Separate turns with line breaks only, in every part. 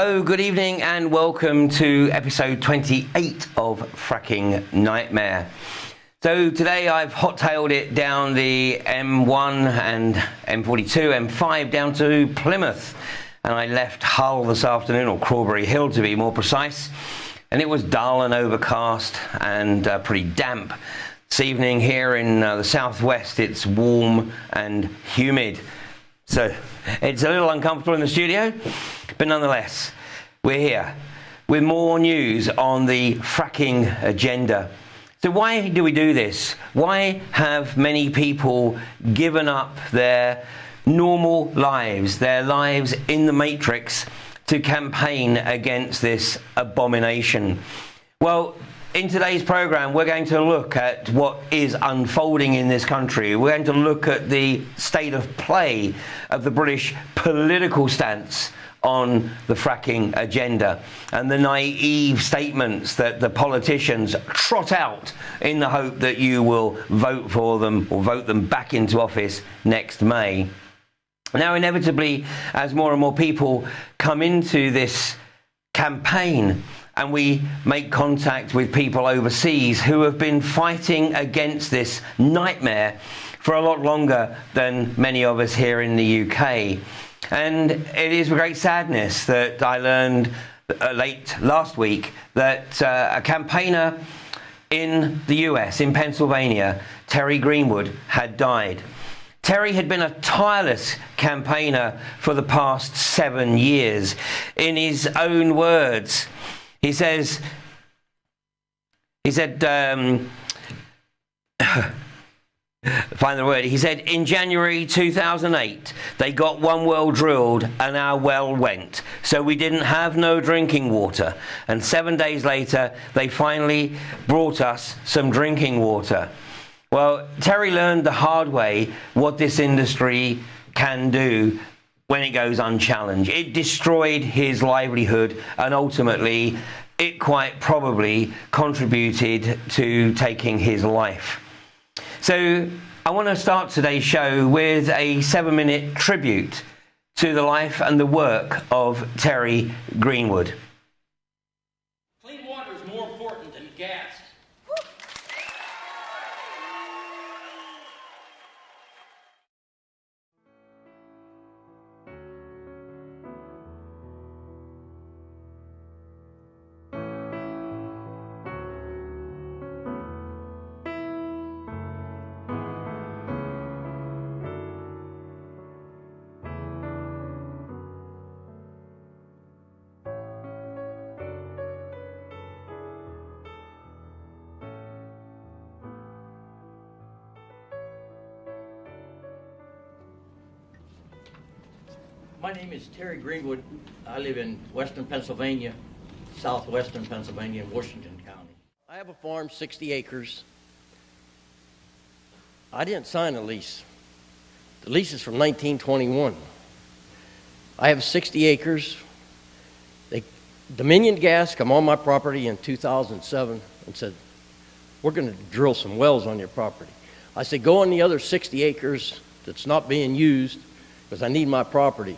Hello, good evening and welcome to episode 28 of Fracking Nightmare. So today I've hot-tailed it down the M1 and M42, M5 down to Plymouth, and I left Hull this afternoon, or Crawberry Hill to be more precise, and it was dull and overcast and pretty damp. This evening here in the southwest it's warm and humid, so it's a little uncomfortable in the studio, but nonetheless we're here with more news on the fracking agenda. So why do we do this? Why have many people given up their normal lives, their lives in the matrix, to campaign against this abomination? Well, in today's program, we're going to look at what is unfolding in this country. We're going to look at the state of play of the British political stance on the fracking agenda and the naive statements that the politicians trot out in the hope that you will vote for them or vote them back into office next May. Now, inevitably, as more and more people come into this campaign and we make contact with people overseas who have been fighting against this nightmare for a lot longer than many of us here in the UK. And it is with great sadness that I learned late last week that a campaigner in the US, in Pennsylvania, Terry Greenwood, had died. Terry had been a tireless campaigner for the past 7 years. In his own words, he said, find the word. He said, in January 2008, they got one well drilled and our well went. So we didn't have no drinking water. And 7 days later, they finally brought us some drinking water. Well, Terry learned the hard way what this industry can do when it goes unchallenged. It destroyed his livelihood, and ultimately, it quite probably contributed to taking his life. So I want to start today's show with a 7-minute tribute to the life and the work of Terry Greenwood.
Clean water is more important than gas. My name is Terry Greenwood. I live in western Pennsylvania, southwestern Pennsylvania, in Washington County. I have a farm, 60 acres. I didn't sign a lease. The lease is from 1921. I have 60 acres. Dominion Gas come on my property in 2007 and said, we're going to drill some wells on your property. I said, go on the other 60 acres that's not being used because I need my property.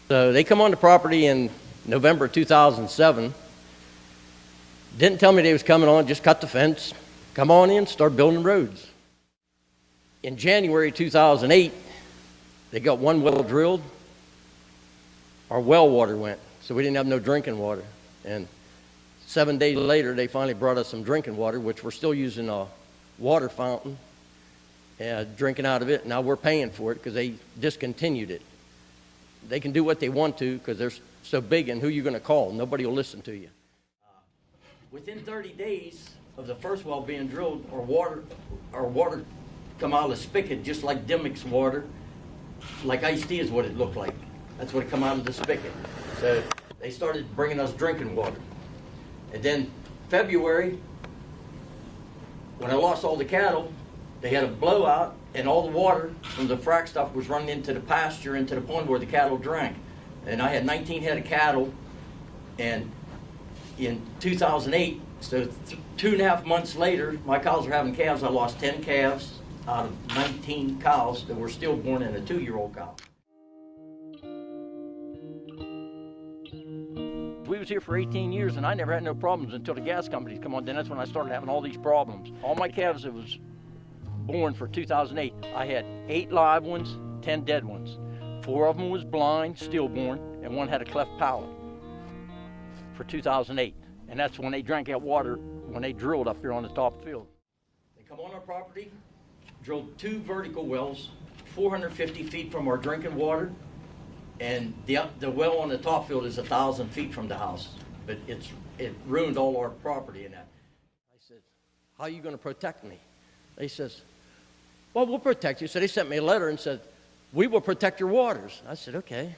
So they come on the property in November 2007. Didn't tell me they was coming on, just cut the fence, come on in, start building roads. In January 2008, they got one well drilled. Our well water went, so we didn't have no drinking water. And 7 days later, they finally brought us some drinking water, which we're still using a water fountain, drinking out of it. Now we're paying for it because they discontinued it. They can do what they want to because they're so big, and who you're going to call? Nobody will listen to you. Within 30 days of the first well being drilled, our water come out of the spigot just like Dimmick's water, like iced tea is what it looked like. That's what it come out of the spigot. So they started bringing us drinking water. And then February, when I lost all the cattle, they had a blowout, and all the water from the frack stuff was running into the pasture, into the pond where the cattle drank. And I had 19 head of cattle, and in 2008, so 2.5 months later, my cows are having calves. I lost 10 calves out of 19 cows that were stillborn and a 2-year-old cow. we was here for 18 years, and I never had no problems until the gas companies come on. Then that's when I started having all these problems. All my calves that was born for 2008, I had 8 live ones, 10 dead ones. 4 of them was blind, stillborn, and 1 had a cleft palate for 2008. And that's when they drank that water when they drilled up here on the top field. They come on our property, drilled 2 vertical wells, 450 feet from our drinking water, and the well on the top field is 1,000 feet from the house. But it ruined all our property in that. I said, how are you going to protect me? They says, well, we'll protect you. So they sent me a letter and said, we will protect your waters. I said, okay.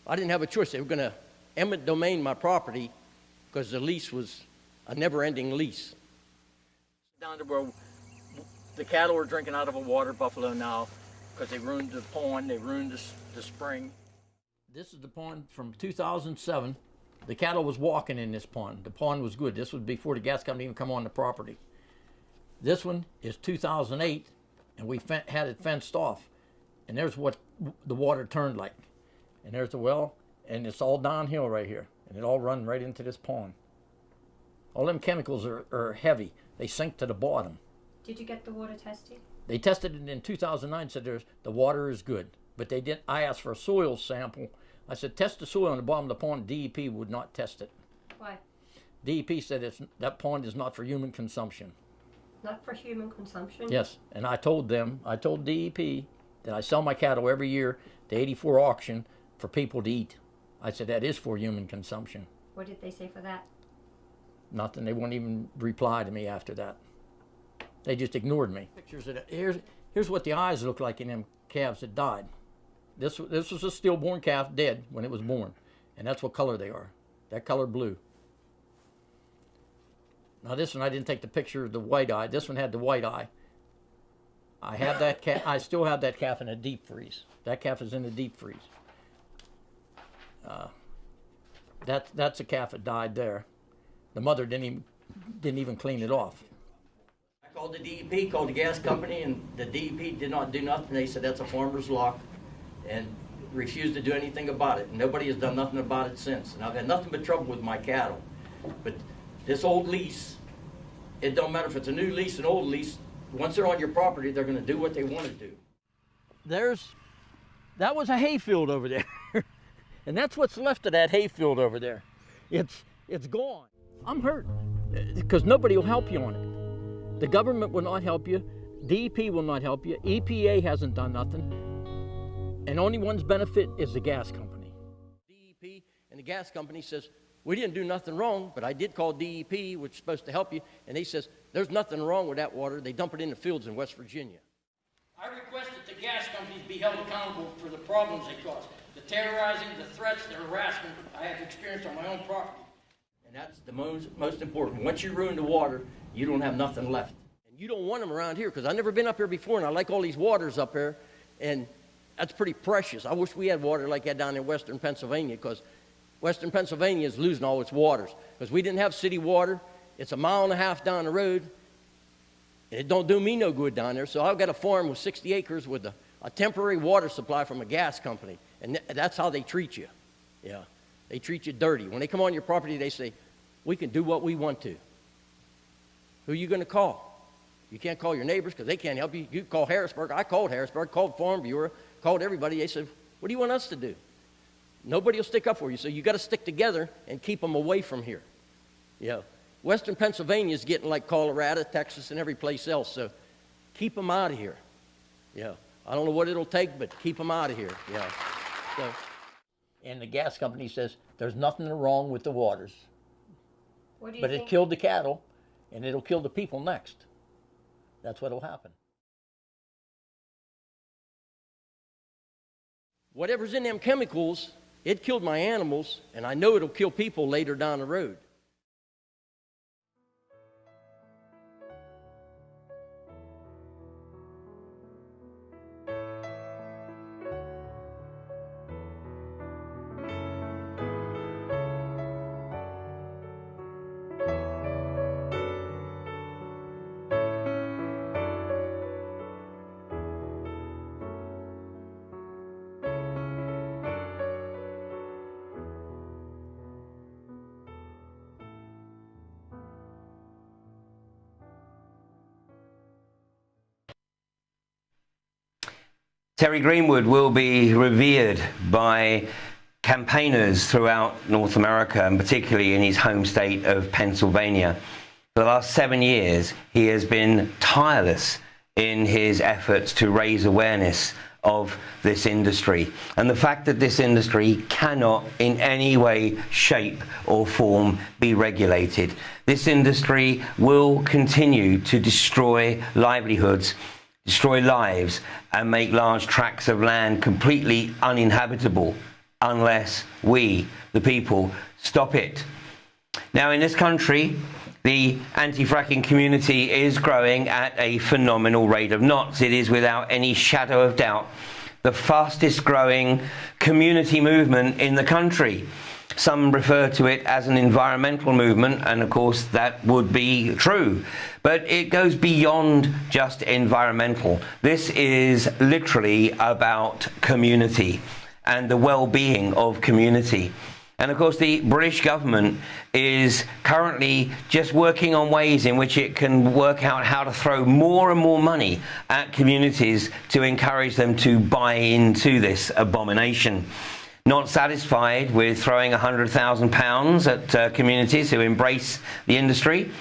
I didn't have a choice. They were going to eminent domain my property because the lease was a never-ending lease. Down to where the cattle are drinking out of a water buffalo now because they ruined the pond, they ruined the spring. This is the pond from 2007. The cattle was walking in this pond. The pond was good. This was before the gas company even come on the property. This one is 2008, and we had it fenced off. And there's what the water turned like. And there's the well, and it's all downhill right here. And it all run right into this pond. All them chemicals are heavy. They sink to the bottom.
Did you get the water tested?
They tested it in 2009, said the water is good. But they didn't. I asked for a soil sample. I said, test the soil on the bottom of the pond. DEP would not test it.
Why?
DEP said that pond is not for human consumption.
Not for human consumption?
Yes, and I told DEP that I sell my cattle every year to 84 auction for people to eat. I said, that is for human consumption.
What did they say for that?
Nothing. They wouldn't even reply to me after that. They just ignored me. Pictures of it. Here's what the eyes look like in them calves that died. This was a stillborn calf dead when it was born, and that's what color they are. That color blue. Now this one, I didn't take the picture of the white eye. This one had the white eye. I have that calf. I still have that calf in a deep freeze. That calf is in the deep freeze. That's a calf that died there. The mother didn't even clean it off. I called the DEP, called the gas company, and the DEP did not do nothing. They said that's a farmer's lock, and refused to do anything about it. And nobody has done nothing about it since. And I've had nothing but trouble with my cattle. But this old lease, it don't matter if it's a new lease, an old lease. Once they're on your property, they're going to do what they want to do. That was a hayfield over there. And that's what's left of that hayfield over there. It's gone. I'm hurt because nobody will help you on it. The government will not help you. DEP will not help you. EPA hasn't done nothing. And only one's benefit is the gas company. DEP and the gas company says, we didn't do nothing wrong, but I did call DEP, which is supposed to help you, and they says, there's nothing wrong with that water. They dump it in the fields in West Virginia. I request that the gas companies be held accountable for the problems they cause. The terrorizing, the threats, the harassment I have experienced on my own property. And that's the most important. Once you ruin the water, you don't have nothing left. And you don't want them around here, because I've never been up here before, and I like all these waters up here, and that's pretty precious. I wish we had water like that down in western Pennsylvania, because western Pennsylvania is losing all its waters, because we didn't have city water. It's 1.5 miles down the road, and it don't do me no good down there. So I've got a farm with 60 acres with a temporary water supply from a gas company, and that's how they treat you. Yeah, they treat you dirty. When they come on your property, they say, we can do what we want to. Who are you going to call? You can't call your neighbors because they can't help you. You call Harrisburg. I called Harrisburg, called Farm Bureau, called everybody. They said, what do you want us to do? Nobody will stick up for you, so you got to stick together and keep them away from here. Yeah. Western Pennsylvania is getting like Colorado, Texas, and every place else, so keep them out of here. Yeah. I don't know what it'll take, but keep them out of here. Yeah. So. And the gas company says there's nothing wrong with the waters.
What do you
but
think?
It killed the cattle, and it'll kill the people next. That's what'll happen. Whatever's in them chemicals, it killed my animals, and I know it'll kill people later down the road.
Terry Greenwood will be revered by campaigners throughout North America, and particularly in his home state of Pennsylvania. For the last 7 years, he has been tireless in his efforts to raise awareness of this industry, and the fact that this industry cannot in any way, shape or form be regulated. This industry will continue to destroy livelihoods, destroy lives, and make large tracts of land completely uninhabitable unless we, the people, stop it. Now, in this country, the anti-fracking community is growing at a phenomenal rate of knots. It is, without any shadow of doubt, the fastest growing community movement in the country. Some refer to it as an environmental movement, and of course that would be true. But it goes beyond just environmental. This is literally about community and the well-being of community. And of course the British government is currently just working on ways in which it can work out how to throw more and more money at communities to encourage them to buy into this abomination. Not satisfied with throwing £100,000 at communities who embrace the industry,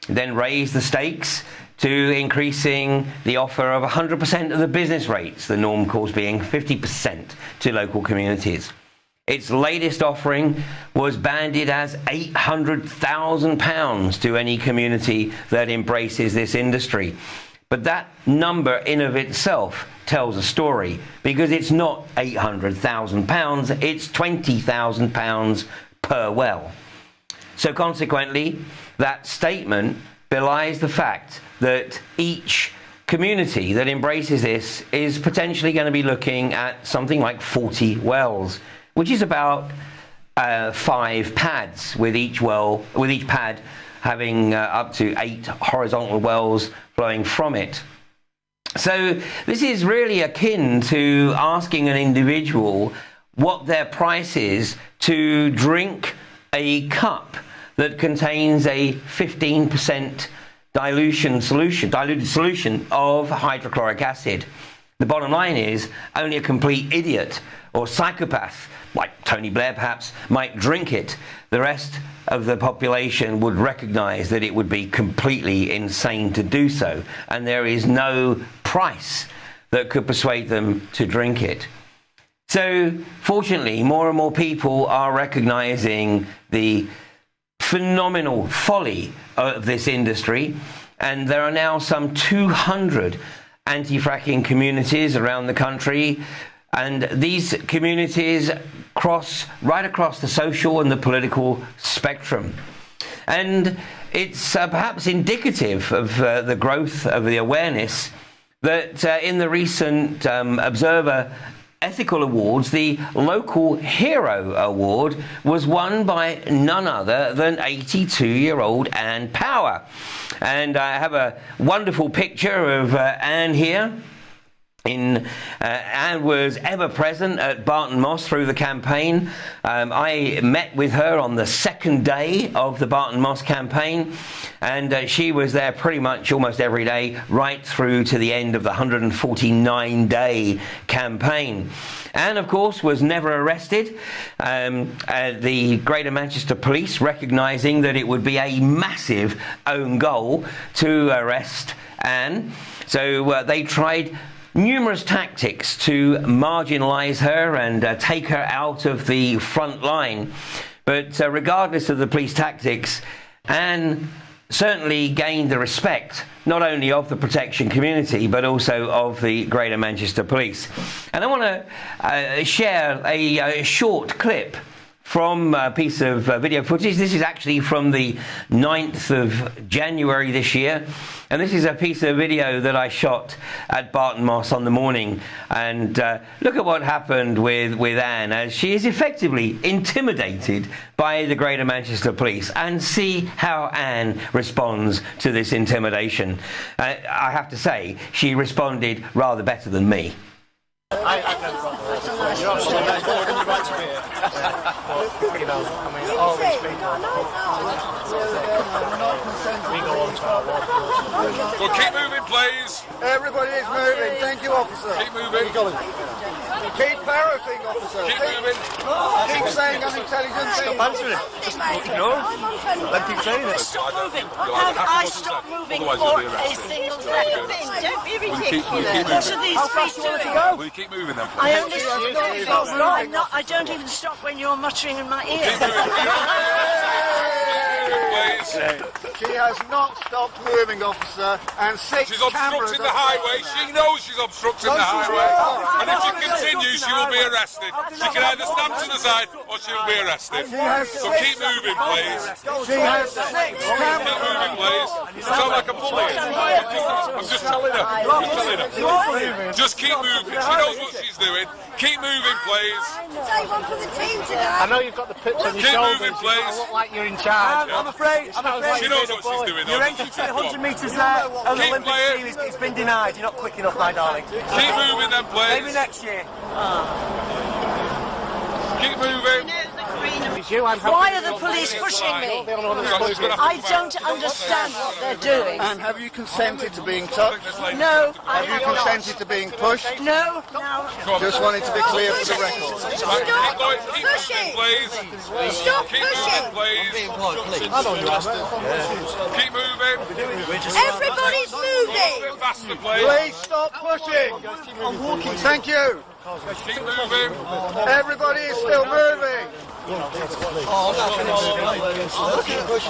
then raise the stakes to increasing the offer of 100% of the business rates, the norm, of course, being 50% to local communities. Its latest offering was banded as £800,000 to any community that embraces this industry. But that number in of itself tells a story, because it's not £800,000, it's £20,000 per well. So consequently, that statement belies the fact that each community that embraces this is potentially going to be looking at something like 40 wells, which is about 5 pads, with each pad having up to 8 horizontal wells flowing from it. So this is really akin to asking an individual what their price is to drink a cup that contains a 15% diluted solution of hydrochloric acid. The bottom line is, only a complete idiot or psychopath, like Tony Blair perhaps, might drink it. The rest of the population would recognize that it would be completely insane to do so, and there is no price that could persuade them to drink it. So fortunately, more and more people are recognizing the phenomenal folly of this industry, and there are now some 200 anti-fracking communities around the country, and these communities cross right across the social and the political spectrum. And it's perhaps indicative of the growth of the awareness that in the recent Observer Ethical Awards, the Local Hero Award was won by none other than 82-year-old Ann Power. And I have a wonderful picture of Ann here. Ann was ever present at Barton Moss through the campaign. I met with her on the second day of the Barton Moss campaign, and she was there pretty much almost every day right through to the end of the 149-day campaign. Ann, of course, was never arrested. The Greater Manchester Police, recognising that it would be a massive own goal to arrest Ann, so they tried numerous tactics to marginalise her and take her out of the front line. But regardless of the police tactics, Ann certainly gained the respect not only of the protection community but also of the Greater Manchester Police. And I want to share a short clip from a piece of video footage. This is actually from the 9th of January this year, and this is a piece of video that I shot at Barton Moss on the morning. And look at what happened with Ann as she is effectively intimidated by the Greater Manchester Police, and see how Ann responds to this intimidation. I have to say, she responded rather better than me.
I've never got the water. You're absolutely right. You're right to be here. But, you know, I mean, all these people, we go on to our water.
Well, keep moving, please.
Everybody is moving. Thank you, officer.
Keep moving.
Keep parroting, officer.
Keep moving.
Keep saying unintelligent things.
Stop answering it. Just ignore it. Let keep saying it.
Stop moving. Have I stopped moving for a single second? Don't be ridiculous. What are these feet doing?
Will you keep moving then?
I only stop. I don't even stop when you're muttering in my ear.
She has not stopped moving, officer, and 6
She's
cameras
obstructing the highway. She knows she's obstructing the highway. And if she continues, she will be arrested. She can either stand to the side or she will be arrested. So keep moving, please.
She has 6
Keep
cameras.
moving, please. You sound like a bully. I'm just telling her. Just keep moving. She knows what she's doing. Keep moving, please.
Say one for the team today.
I know you've got the pitch on your
Keep
shoulders.
moving,
You
please.
look like you're in charge.
I'm afraid.
She knows what she's doing.
Your entry to the 100 metres there on the
Keep
Olympic
playing.
team it's been denied. You're not quick enough, my darling.
Keep moving then,
Maybe
please.
next year.
Keep moving.
Why are the police pushing me? I don't understand what they're doing.
And have you consented to being touched?
No, I
Have you
have not.
consented to being pushed?
No, no.
Just wanted to be clear for the record.
Keep going. Keep moving, please.
Stop
Keep moving,
pushing.
please. Keep moving.
Everybody's
A
moving.
bit faster, please.
Please stop pushing. Thank you.
Keep moving.
Everybody is still moving.
Keep moving, please.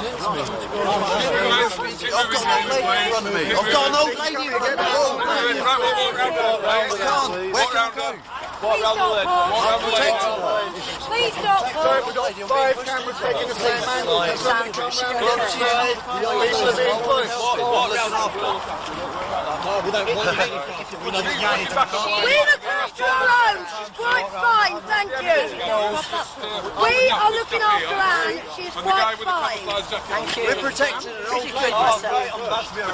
I've got an old lady again.
Please stop.
So we've got 5 cameras taking the same angle. Can somebody come round the other side? People are being pushed.
We look after our own. She's quite fine, thank you. We are looking after Anne. She's quite fine.
Thank
We're protecting her.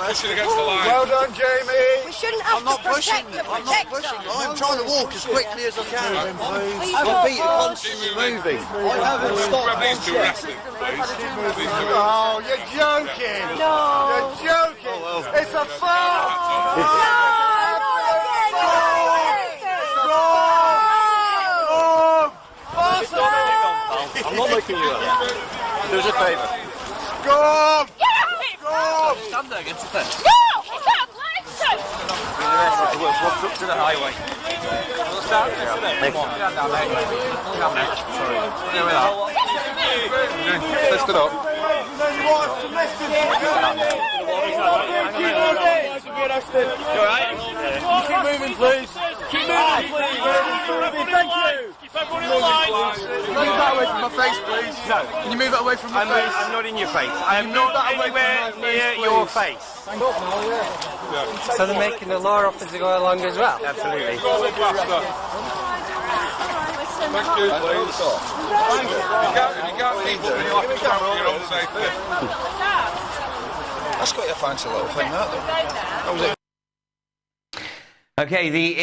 Pushing against the line.
Well done, Jamie.
We shouldn't have to protect her. Protect her.
I'm trying to walk as quickly as I can.
Please
My
stop.
feet are constantly moving. I haven't stopped
These two
once yet.
arrested, please.
Oh, you're joking.
No.
You're joking. It's a farce.
No, not again.
I'm not looking you up. Do us a favour.
Scum!
Stand there against the fence.
No, it's not listen.
We'll walk up to the highway. We'll start today. Come on. Get down there. Down there. Sorry. Deal with that.
Lift it up.
You alright? Keep moving, please. Keep moving, please. Thank you. Keep everyone in line.
Can you move that away from my face, please?
No.
Can you move that away from my face?
I'm not in your face. I am not anywhere near your face.
So they're making the law officer go along as well?
Absolutely.
Go a bit faster. Thank you, please. You can't keep up, you have to stand for your own safety.
That's got your fancy little thing, that was it.
Okay, the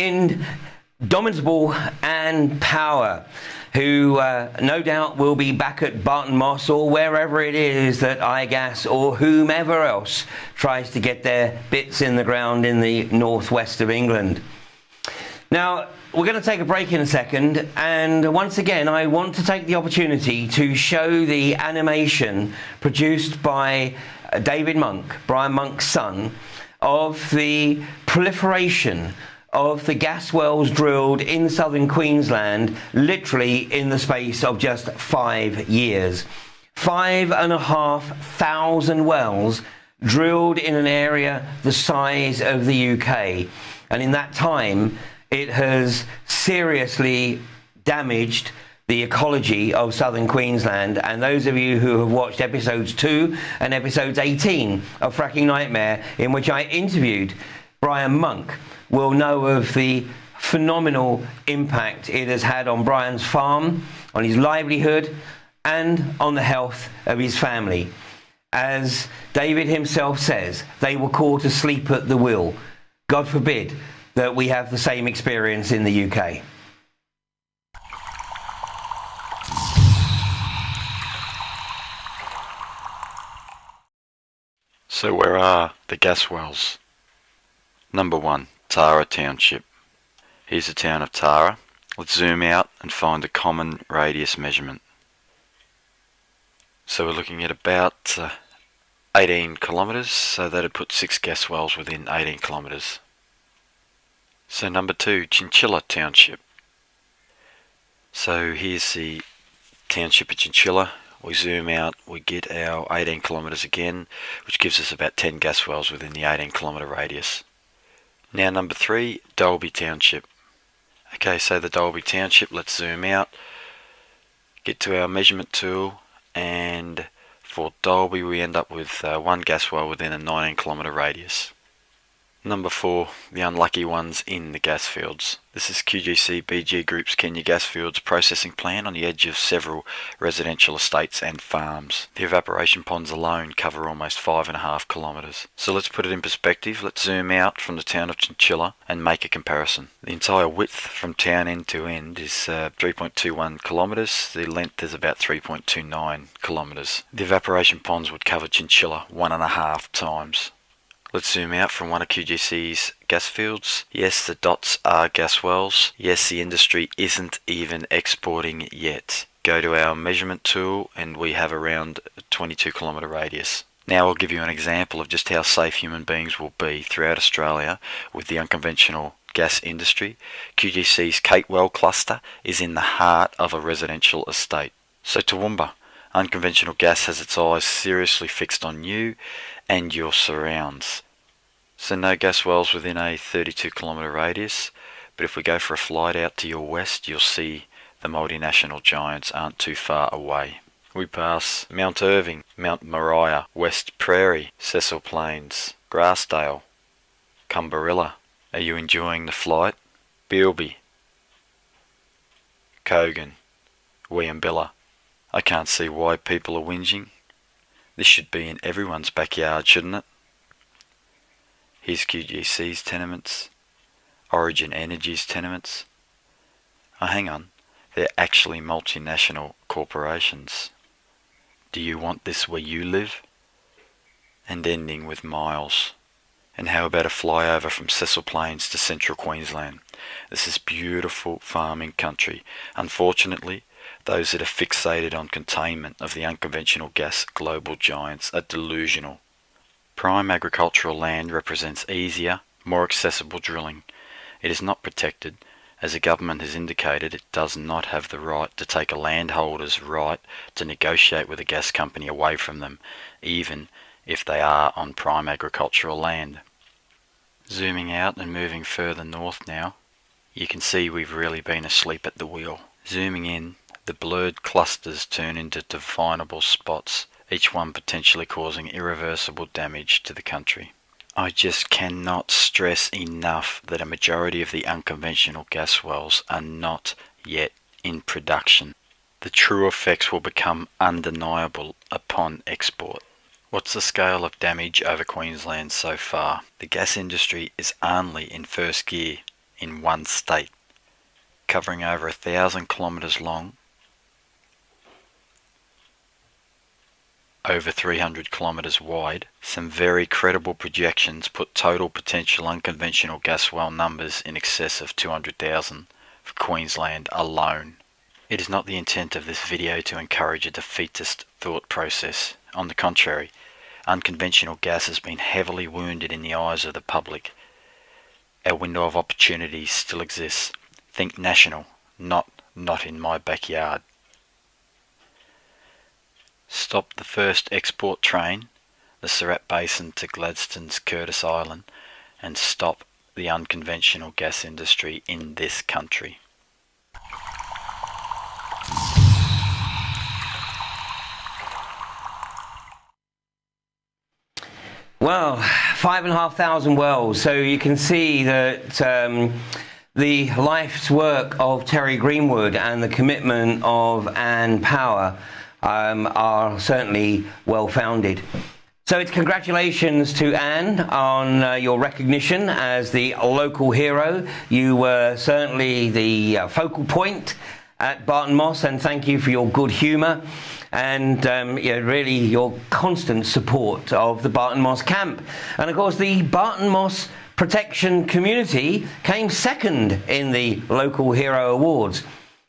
indomitable Anne Power, who no doubt will be back at Barton Moss or wherever it is that iGas or whomever else tries to get their bits in the ground in the northwest of England. Now, we're going to take a break in a second, and once again I want to take the opportunity to show the animation produced by David Monk, Brian Monk's son, of the proliferation of the gas wells drilled in southern Queensland literally in the space of just 5 years. 5,500 wells drilled in an area the size of the UK, and in that time it has seriously damaged the ecology of southern Queensland. And those of you who have watched episodes 2 and episodes 18 of Fracking Nightmare, in which I interviewed Brian Monk, will know of the phenomenal impact it has had on Brian's farm, on his livelihood, and on the health of his family. As David himself says, they were caught asleep at the wheel. God forbid that we have the same experience in the UK.
So where are the gas wells? Number 1, Tara Township. Here's the town of Tara. Let's zoom out and find a common radius measurement. So we're looking at about 18 kilometres, so that'd put 6 gas wells within 18 kilometres. So number 2, Chinchilla Township. So here's the township of Chinchilla. We zoom out, we get our 18 kilometres again, which gives us about 10 gas wells within the 18 kilometre radius. Now number 3, Dalby Township. Okay, so the Dalby Township, let's zoom out, get to our measurement tool, and for Dalby we end up with 1 gas well within a 19 kilometre radius. Number 4, the unlucky ones in the gas fields. This is QGC BG Group's Kenya Gas Fields processing plant on the edge of several residential estates and farms. The evaporation ponds alone cover almost 5.5 kilometres. So let's put it in perspective. Let's zoom out from the town of Chinchilla and make a comparison. The entire width from town end to end is 3.21 kilometres. The length is about 3.29 kilometres. The evaporation ponds would cover Chinchilla 1.5 times. Let's zoom out from one of QGC's gas fields. Yes, the dots are gas wells. Yes, the industry isn't even exporting yet. Go to our measurement tool and we have around a 22 kilometre radius. Now I'll give you an example of just how safe human beings will be throughout Australia with the unconventional gas industry. QGC's Kate Well cluster is in the heart of a residential estate. So Toowoomba, unconventional gas has its eyes seriously fixed on you and your surrounds. So no gas wells within a 32 kilometre radius, but if we go for a flight out to your west, you'll see the multinational giants aren't too far away. We pass Mount Irving, Mount Moriah, West Prairie, Cecil Plains, Grassdale, Cumberilla. Are you enjoying the flight? Bilby, Kogan, Weambilla. I can't see why people are whinging. This should be in everyone's backyard, shouldn't it? Here's QGC's tenements, Origin Energy's tenements. Oh, hang on, they're actually multinational corporations. Do you want this where you live? And ending with miles. And how about a flyover from Cecil Plains to central Queensland? This is beautiful farming country. Unfortunately, those that are fixated on containment of the unconventional gas global giants are delusional. Prime agricultural land represents easier, more accessible drilling. It is not protected. As the government has indicated, it does not have the right to take a landholder's right to negotiate with a gas company away from them, even if they are on prime agricultural land. Zooming out and moving further north now, you can see we've really been asleep at the wheel. Zooming in, the blurred clusters turn into definable spots, each one potentially causing irreversible damage to the country. I just cannot stress enough that a majority of the unconventional gas wells are not yet in production. The true effects will become undeniable upon export. What's the scale of damage over Queensland so far? The gas industry is only in first gear in one state, covering over 1,000 kilometres long, over 300 kilometres wide. Some very credible projections put total potential unconventional gas well numbers in excess of 200,000 for Queensland alone. It is not the intent of this video to encourage a defeatist thought process. On the contrary, unconventional gas has been heavily wounded in the eyes of the public. Our window of opportunity still exists. Think national, not in my backyard. Stop the first export train, the Surat Basin to Gladstone's Curtis Island, and stop the unconventional gas industry in this country.
Well, 5,500 wells. So you can see that the life's work of Terry Greenwood and the commitment of Ann Power are certainly well founded. So it's congratulations to Anne on your recognition as the local hero. You were certainly the focal point at Barton Moss, and thank you for your good humour and really your constant support of the Barton Moss camp. And of course the Barton Moss protection community came second in the local hero awards.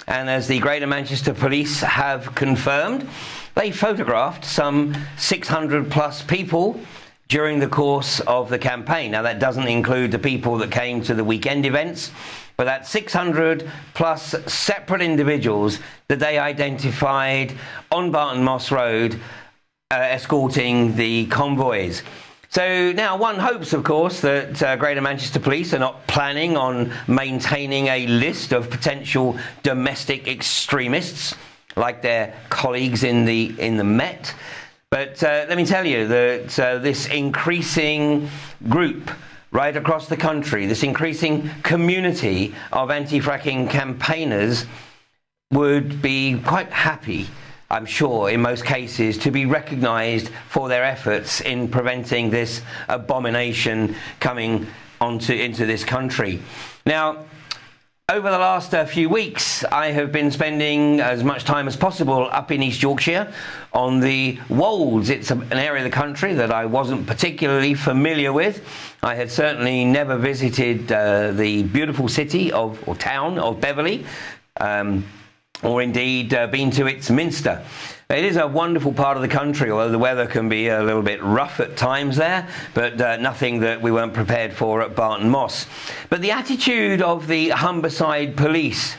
And as the Greater Manchester Police have confirmed, they photographed some 600 plus people during the course of the campaign. Now that doesn't include the people that came to the weekend events, but that's 600 plus separate individuals that they identified on Barton Moss Road escorting the convoys. So now one hopes, of course, that Greater Manchester Police are not planning on maintaining a list of potential domestic extremists like their colleagues in the Met. But let me tell you that this increasing group right across the country, this increasing community of anti-fracking campaigners would be quite happy, I'm sure, in most cases, to be recognised for their efforts in preventing this abomination coming into this country. Now, over the last few weeks, I have been spending as much time as possible up in East Yorkshire on the Wolds. It's an area of the country that I wasn't particularly familiar with. I had certainly never visited the beautiful city or town of Beverley, or indeed been to its Minster. It is a wonderful part of the country, although the weather can be a little bit rough at times there, but nothing that we weren't prepared for at Barton Moss. But the attitude of the Humberside Police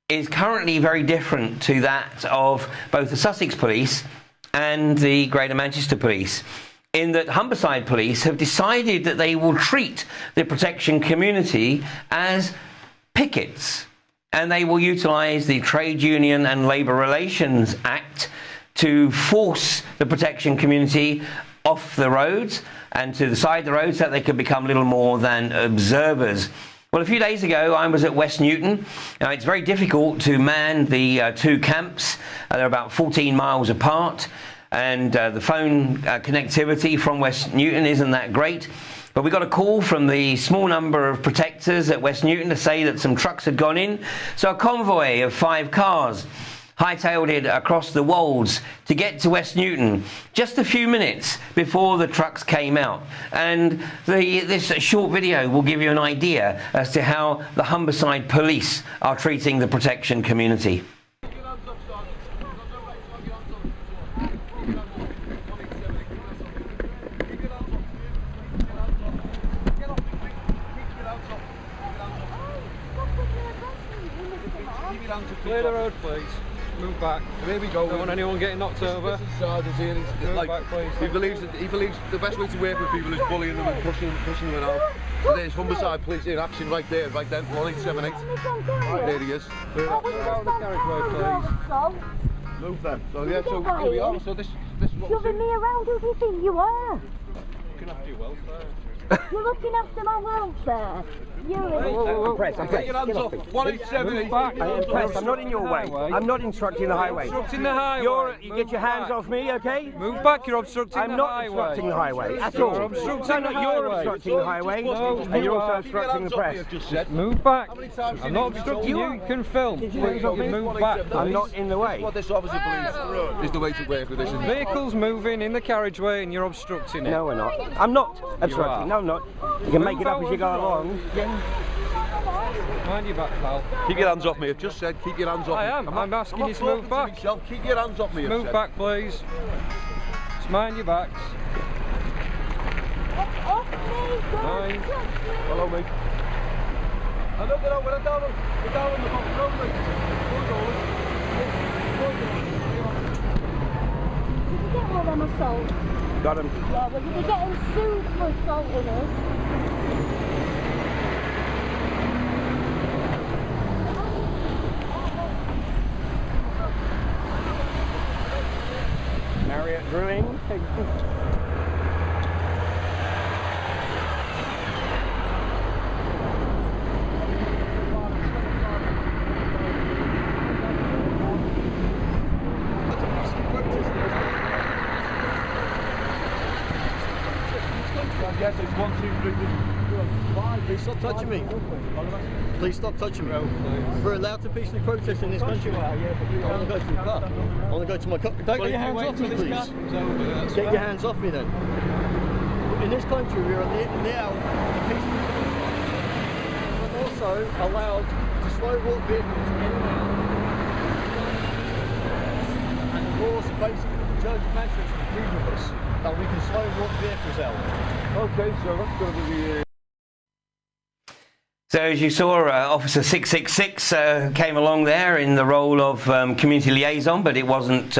is currently very different to that of both the Sussex Police and the Greater Manchester Police, in that Humberside Police have decided that they will treat the protection community as pickets, and they will utilise the Trade Union and Labour Relations Act to force the protection community off the roads and to the side of the road so that they could become little more than observers. Well, a few days ago, I was at West Newton. Now, it's very difficult to man the two camps. They're about 14 miles apart, and the phone connectivity from West Newton isn't that great. But we got a call from the small number of protectors at West Newton to say that some trucks had gone in. So a convoy of 5 cars hightailed it across the Wolds to get to West Newton just a few minutes before the trucks came out. And this short video will give you an idea as to how the Humberside Police are treating the protection community.
Clear the road, please. Move back. There we go. Don't want anyone getting knocked over.
This is Sergeant here.
Move
Like,
back, please.
he believes the best way to work with people is bullying them and pushing them out. So there's Humberside Police in action right there, right then. 1878. There he is.
Move out the carriageway, please.
Move them. So yeah, so here we are. So this is what
Shoving me around, who do you think you are?
Looking after your welfare.
You're looking after my welfare.
I'm pressed.
Get your hands off. 1878.
I am pressed. I'm not in your way. I'm not instructing the highway.
Obstructing the highway.
You get your hands off me, okay?
Move back, you're obstructing
I'm
the
not
highway.
obstructing the highway at all.
You're obstructing the
You're
highway.
obstructing the highway, and you're also obstructing the press.
Move back. I'm not obstructing you. You can film. Move back.
I'm not in the way.
What this officer believes is the way to work with this.
Vehicles moving in the carriageway and you're obstructing it.
No, we're not. I'm not obstructing. No, I'm not. You can make it up as you go along.
Mind your back, pal.
Keep your hands off me. I've just said keep your hands off me.
I am. I'm asking you to move back.
Keep your hands off me.
Move back, please. Just mind your backs. Mind.
Follow me. I know they're over. We're down on the bottom road, mate.
Did you get all them assaults?
Got him.
Yeah, well, you'll be getting sued for assaulting us.
Marriott Drilling.
Yes, it's 1, 2, 3, 5.
Please stop touching me. Please stop touching me. We're allowed to peacefully protest in this country. I want to go to the car. I want to go to my car. Don't get your hands off me, please. Get your hands off me then. In this country, we are allowed to peacefully protest. We're also allowed to slow walk vehicles in and out. And the laws basically, the judge and magistrates agree with us that we can slow walk vehicles out.
Okay, so that's going to be...
So as you saw, Officer 666 came along there in the role of community liaison, but it wasn't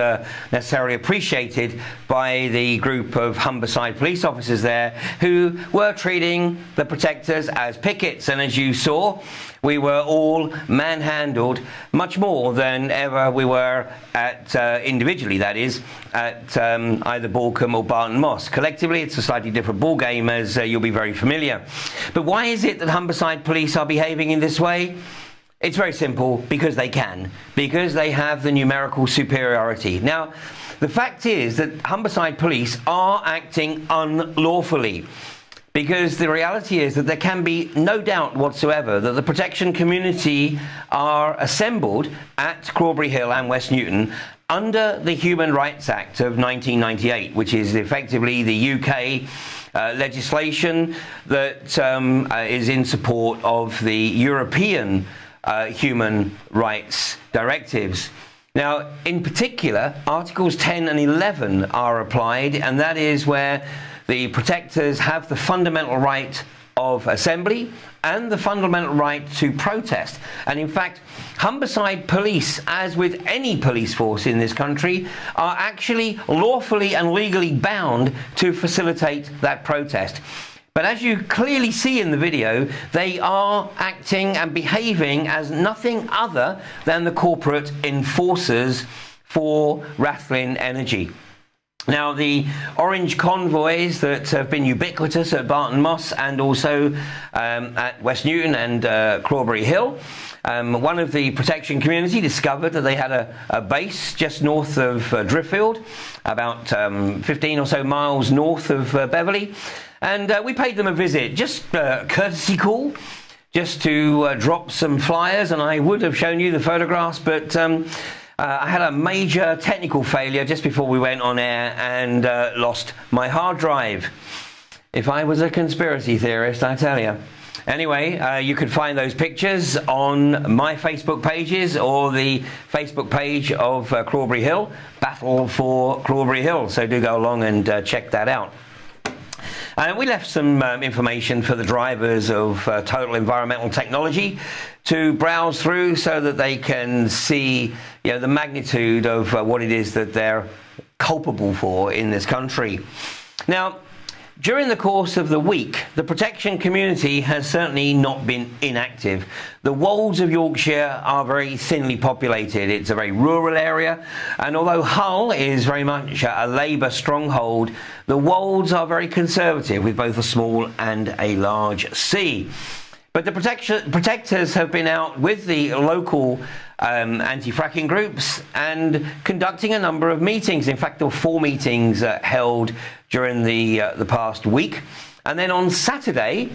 necessarily appreciated by the group of Humberside police officers there who were treating the protectors as pickets. And as you saw, we were all manhandled much more than ever we were at, individually that is, at either Balcombe or Barton Moss. Collectively, it's a slightly different ball game, as you'll be very familiar. But why is it that Humberside police are behaving in this way? It's very simple, because they can, because they have the numerical superiority. Now, the fact is that Humberside police are acting unlawfully, because the reality is that there can be no doubt whatsoever that the protection community are assembled at Crawberry Hill and West Newton under the Human Rights Act of 1998, which is effectively the UK legislation that is in support of the European human rights directives. Now, in particular, Articles 10 and 11 are applied, and that is where the protectors have the fundamental right of assembly and the fundamental right to protest. And in fact, Humberside police, as with any police force in this country, are actually lawfully and legally bound to facilitate that protest. But as you clearly see in the video, they are acting and behaving as nothing other than the corporate enforcers for Rathlin Energy. Now, the orange convoys that have been ubiquitous at Barton Moss and also at West Newton and Crawberry Hill, one of the protection community discovered that they had a base just north of Driffield, about 15 or so miles north of Beverley, and we paid them a visit, just a courtesy call, just to drop some flyers, and I would have shown you the photographs, but I had a major technical failure just before we went on air and lost my hard drive. If I was a conspiracy theorist, I tell you. Anyway, you could find those pictures on my Facebook pages or the Facebook page of Crawberry Hill, Battle for Crawberry Hill. So do go along and check that out. We left some information for the drivers of Total Environmental Technology to browse through so that they can see, you know, the magnitude of what it is that they're culpable for in this country. Now, during the course of the week, the protection community has certainly not been inactive. The Wolds of Yorkshire are very thinly populated. It's a very rural area, and although Hull is very much a Labour stronghold, the Wolds are very conservative, with both a small and a large C. But the protectors have been out with the local anti-fracking groups and conducting a number of meetings. In fact, there were 4 meetings held during the past week. And then on Saturday,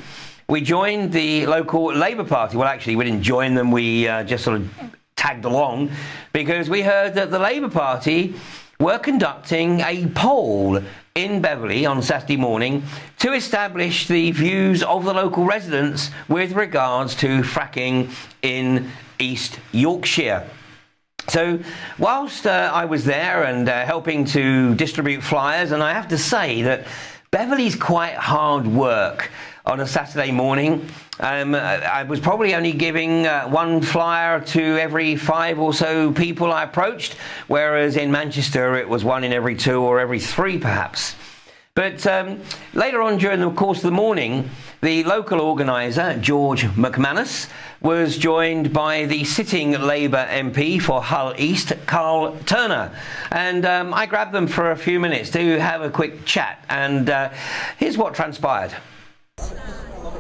we joined the local Labour Party. Well, actually, we didn't join them. We just sort of tagged along, because we heard that the Labour Party were conducting a poll in Beverley on Saturday morning to establish the views of the local residents with regards to fracking in East Yorkshire. So whilst I was there and helping to distribute flyers, and I have to say that Beverley's quite hard work on a Saturday morning. I was probably only giving 1 flyer to every 5 or so people I approached, whereas in Manchester it was 1 in every 2 or every 3 perhaps. But later on during the course of the morning, the local organiser, George McManus, was joined by the sitting Labour MP for Hull East, Carl Turner. And I grabbed them for a few minutes to have a quick chat, and here's what transpired.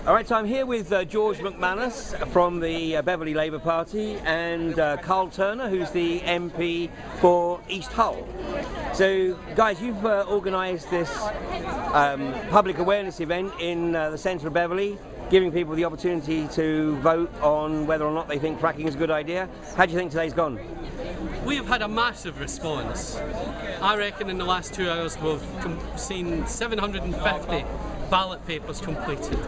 All right, so I'm here with George McManus from the Beverley Labour Party and Carl Turner, who's the MP for East Hull.
So, guys, you've organised this public awareness event in the centre of Beverley, giving people the opportunity to vote on whether or not they think fracking is a good idea. How do you think today's gone?
We have had a massive response. I reckon in the last 2 hours we've seen 750 ballot papers completed.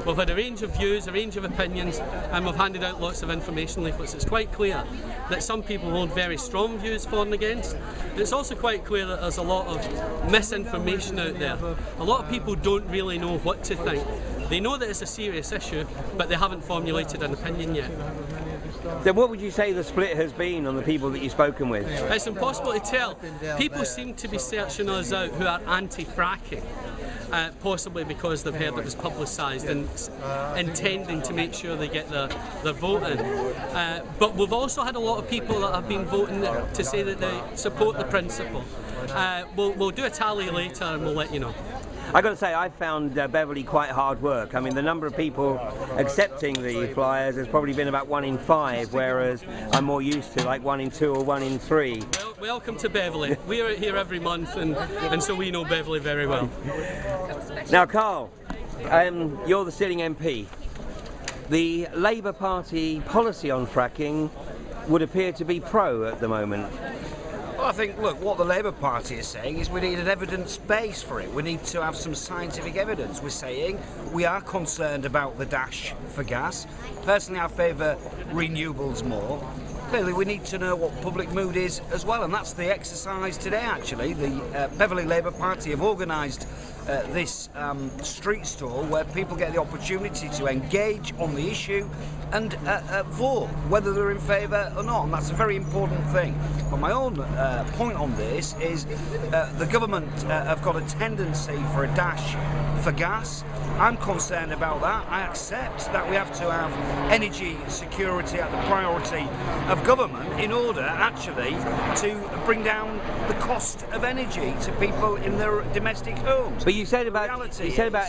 We've had a range of views, a range of opinions, and we've handed out lots of information leaflets. It's quite clear that some people hold very strong views for and against. It's also quite clear that there's a lot of misinformation out there. A lot of people don't really know what to think. They know that it's a serious issue, but they haven't formulated an opinion yet.
So what would you say the split has been on the people that you've spoken with?
It's impossible to tell. People seem to be searching us out who are anti-fracking. Possibly because they've heard it was publicised and intending to make sure they get their vote in. But we've also had a lot of people that have been voting to say that they support the principle. We'll do a tally later and we'll let you know.
I've got to say, I've found Beverley quite hard work. I mean, the number of people accepting the flyers has probably been about 1 in 5, whereas I'm more used to like 1 in 2 or 1 in 3.
Well, welcome to Beverley. We're out here every month and so we know Beverley very well.
Now, Carl, you're the sitting MP. The Labour Party policy on fracking would appear to be pro at the moment.
Well, I think, look, what the Labour Party is saying is we need an evidence base for it. We need to have some scientific evidence. We're saying we are concerned about the dash for gas. Personally, I favour renewables more. Clearly, we need to know what public mood is as well, and that's the exercise today, actually. The Beverley Labour Party have organised this street stall where people get the opportunity to engage on the issue and vote, whether they're in favour or not, and that's a very important thing. But my own point on this is the government have got a tendency for a dash for gas. I'm concerned about that. I accept that we have to have energy security at the priority of government in order actually to bring down the cost of energy to people in their domestic homes.
But you said about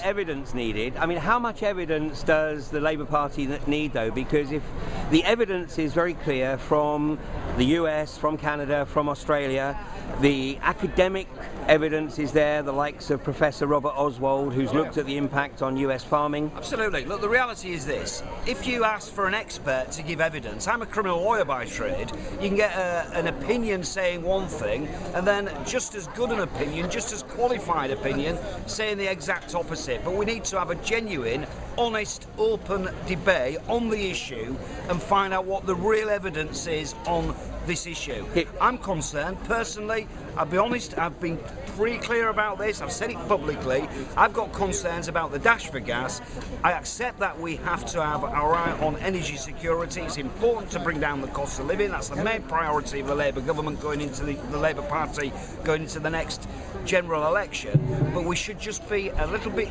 evidence needed. I mean, how much evidence does the Labour Party need, though? Because if the evidence is very clear from the US, from Canada, from Australia, the academic evidence is there, the likes of Professor Robert Oswald, who's looked at the impact on US farming.
Absolutely. Look, the reality is this. If you ask for an expert to give evidence, I'm a criminal lawyer by trade, you can get an opinion saying one thing, and then just as good an opinion, just as qualified opinion, saying the exact opposite. But we need to have a genuine, honest, open debate on the issue and find out what the real evidence is on this issue. I'm concerned, personally, I'll be honest, I've been pretty clear about this, I've said it publicly, I've got concerns about the dash for gas. I accept that we have to have our eye on energy security. It's important to bring down the cost of living. That's the main priority of the Labour government going into the Labour Party going into the next general election. But we should just be a little bit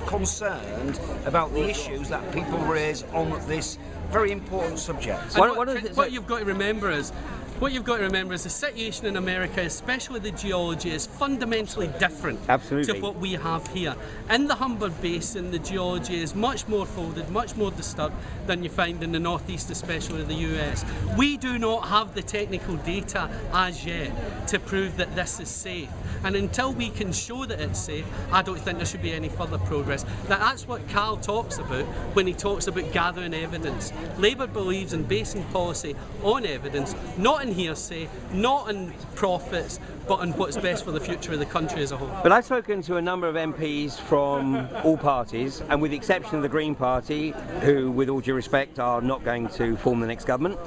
concerned about the issues that people raise on this very important subject.
What you've got to remember is the situation in America, especially the geology, is fundamentally different to what we have here. In the Humber Basin, the geology is much more folded, much more disturbed than you find in the northeast, especially the US. We do not have the technical data as yet to prove that this is safe. And until we can show that it's safe, I don't think there should be any further progress. That's what Carl talks about when he talks about gathering evidence. Labour believes in basing policy on evidence, not in hearsay, not in profits, but on what's best for the future of the country as a whole.
But I've spoken to a number of MPs from all parties, and with the exception of the Green Party, who, with all due respect, are not going to form the next government.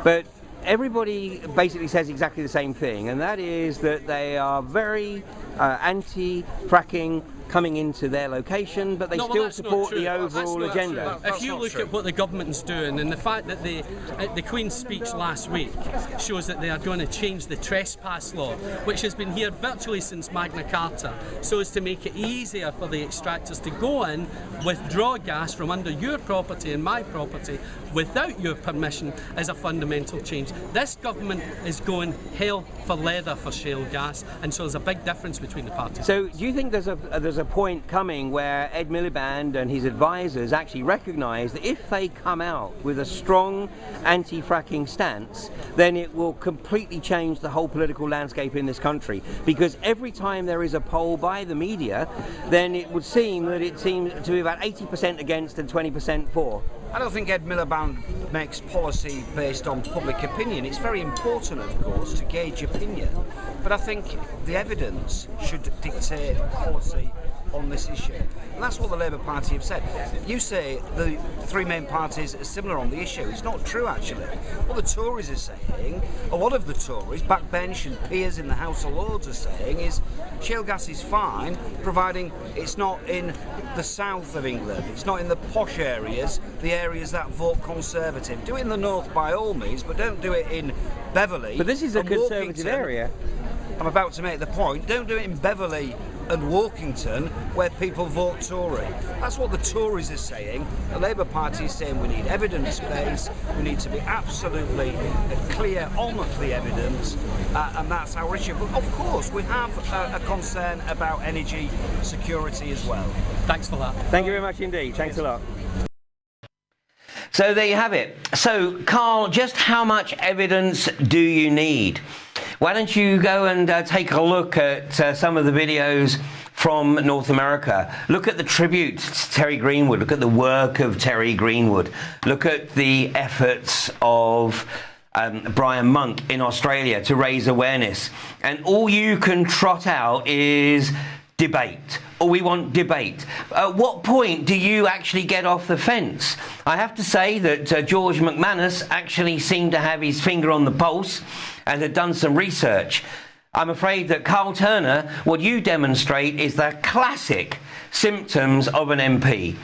But everybody basically says exactly the same thing, and that is that they are very anti-fracking coming into their location, but they still support the overall agenda.
If you look at what the government's doing, and the fact that the Queen's speech last week shows that they are going to change the trespass law, which has been here virtually since Magna Carta, so as to make it easier for the extractors to go in, withdraw gas from under your property and my property without your permission, is a fundamental change. This government is going hell for leather for shale gas, and so there's a big difference between between the parties.
So do you think there's a point coming where Ed Miliband and his advisors actually recognise that if they come out with a strong anti-fracking stance, then it will completely change the whole political landscape in this country? Because every time there is a poll by the media, then it would seem that it seems to be about 80% against and 20% for.
I don't think Ed Miliband makes policy based on public opinion. It's very important, of course, to gauge opinion, but I think the evidence should dictate policy on this issue. And that's what the Labour Party have said. You say the three main parties are similar on the issue. It's not true, actually. What the Tories are saying, a lot of the Tories, backbench and peers in the House of Lords are saying is shale gas is fine, providing it's not in the south of England, it's not in the posh areas, the areas that vote Conservative. Do it in the north by all means, but don't do it in Beverley.
But this is a Conservative area.
I'm about to make the point. Don't do it in Beverley and Walkington, where people vote Tory. That's what the Tories are saying. The Labour Party is saying we need evidence-based, we need to be absolutely clear on the evidence, and that's our issue. But of course, we have a concern about energy security as well.
Thanks for that.
Thank you very much indeed. Thanks a lot.
So there you have it. So, Carl, just how much evidence do you need? Why don't you go and take a look at some of the videos from North America. Look at the tribute to Terry Greenwood. Look at the work of Terry Greenwood. Look at the efforts of Brian Monk in Australia to raise awareness. And all you can trot out is debate. Or we want debate. At what point do you actually get off the fence? I have to say that George McManus actually seemed to have his finger on the pulse and had done some research. I'm afraid that Carl Turner, what you demonstrate is the classic symptoms of an MP.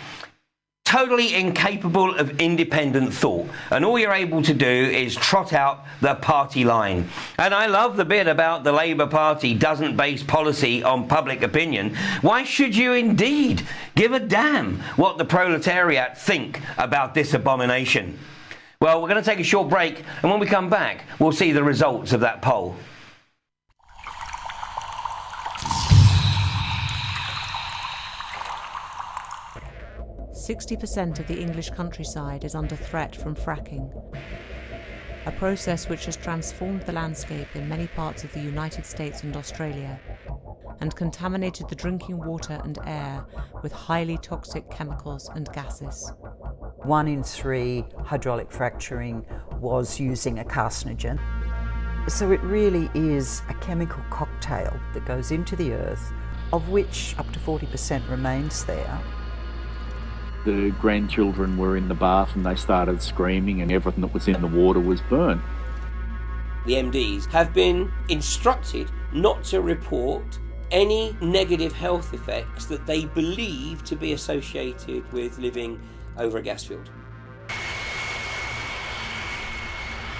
Totally incapable of independent thought, and all you're able to do is trot out the party line. And I love the bit about the Labour Party doesn't base policy on public opinion. Why should you indeed give a damn what the proletariat think about this abomination? Well, we're going to take a short break, and when we come back, we'll see the results of that poll.
60% of the English countryside is under threat from fracking, a process which has transformed the landscape in many parts of the United States and Australia, and contaminated the drinking water and air with highly toxic chemicals and gases.
1 in 3 hydraulic fracturing was using a carcinogen. So it really is a chemical cocktail that goes into the earth, of which up to 40% remains there.
The grandchildren were in the bath and they started screaming and everything that was in the water was burnt.
The MDs have been instructed not to report any negative health effects that they believe to be associated with living over a gas field.